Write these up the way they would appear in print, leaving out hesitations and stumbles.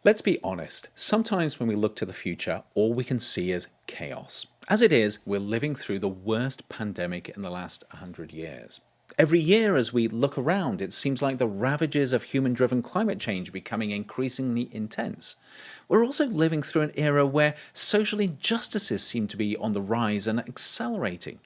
Let's be honest, sometimes when we look to the future, all we can see is chaos. As it is, we're living through the worst pandemic in the last 100 years. Every year as we look around, it seems like the ravages of human-driven climate change are becoming increasingly intense. We're also living through an era where social injustices seem to be on the rise and accelerating.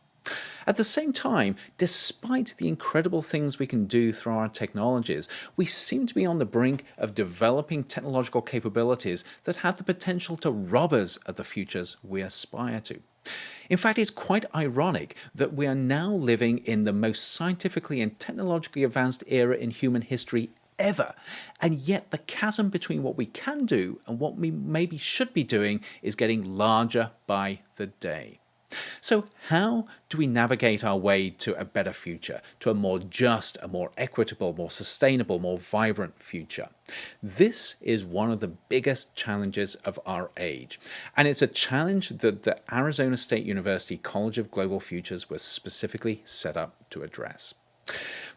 At the same time, despite the incredible things we can do through our technologies, we seem to be on the brink of developing technological capabilities that have the potential to rob us of the futures we aspire to. In fact, it's quite ironic that we are now living in the most scientifically and technologically advanced era in human history ever, and yet the chasm between what we can do and what we maybe should be doing is getting larger by the day. So how do we navigate our way to a better future, to a more just, a more equitable, more sustainable, more vibrant future? This is one of the biggest challenges of our age, and it's a challenge that the Arizona State University College of Global Futures was specifically set up to address.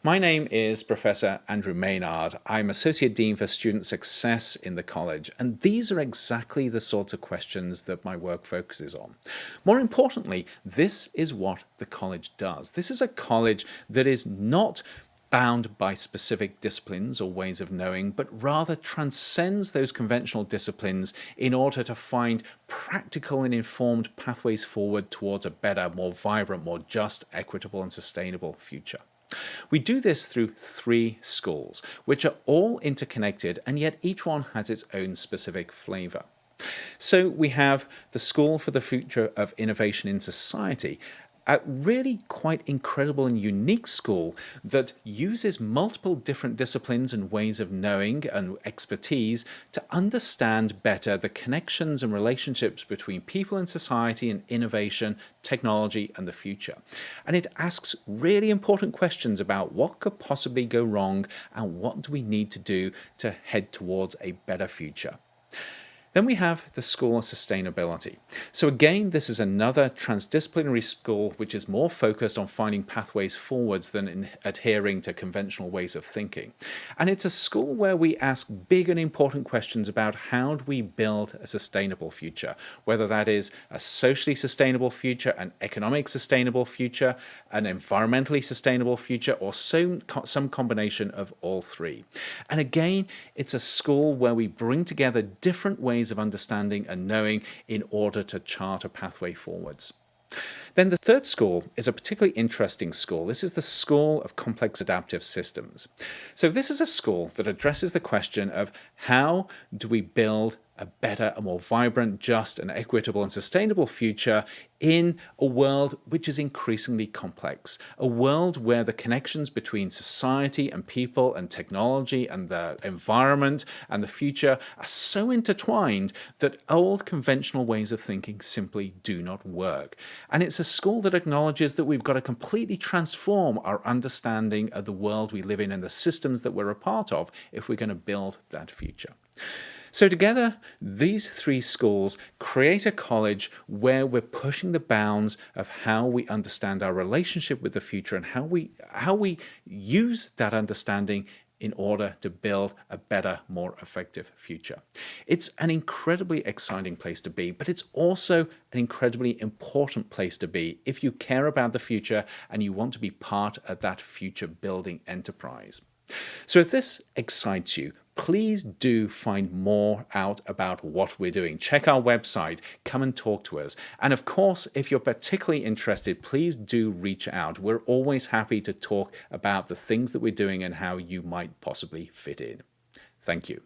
My name is Professor Andrew Maynard. I'm Associate Dean for Student Success in the college, and these are exactly the sorts of questions that my work focuses on. More importantly, this is what the college does. This is a college that is not bound by specific disciplines or ways of knowing, but rather transcends those conventional disciplines in order to find practical and informed pathways forward towards a better, more vibrant, more just, equitable, and sustainable future. We do this through 3 schools, which are all interconnected, and yet each one has its own specific flavor. So we have the School for the Future of Innovation in Society, a really quite incredible and unique school that uses multiple different disciplines and ways of knowing and expertise to understand better the connections and relationships between people in society and innovation, technology, and the future. And it asks really important questions about what could possibly go wrong and what do we need to do to head towards a better future. Then we have the School of Sustainability. So again, this is another transdisciplinary school which is more focused on finding pathways forwards than adhering to conventional ways of thinking. And it's a school where we ask big and important questions about how do we build a sustainable future, whether that is a socially sustainable future, an economic sustainable future, an environmentally sustainable future, or some combination of all 3. And again, it's a school where we bring together different ways of understanding and knowing in order to chart a pathway forwards. Then the 3rd school is a particularly interesting school. This is the School of Complex Adaptive Systems. So this is a school that addresses the question of how do we build a better, a more vibrant, just, and equitable and sustainable future in a world which is increasingly complex, a world where the connections between society and people and technology and the environment and the future are so intertwined that old conventional ways of thinking simply do not work. And it's a school that acknowledges that we've got to completely transform our understanding of the world we live in and the systems that we're a part of if we're going to build that future. So together, these 3 schools create a college where we're pushing the bounds of how we understand our relationship with the future and how we use that understanding in order to build a better, more effective future. It's an incredibly exciting place to be, but it's also an incredibly important place to be if you care about the future and you want to be part of that future building enterprise. So if this excites you, please do find more out about what we're doing. Check our website, come and talk to us. And of course, if you're particularly interested, please do reach out. We're always happy to talk about the things that we're doing and how you might possibly fit in. Thank you.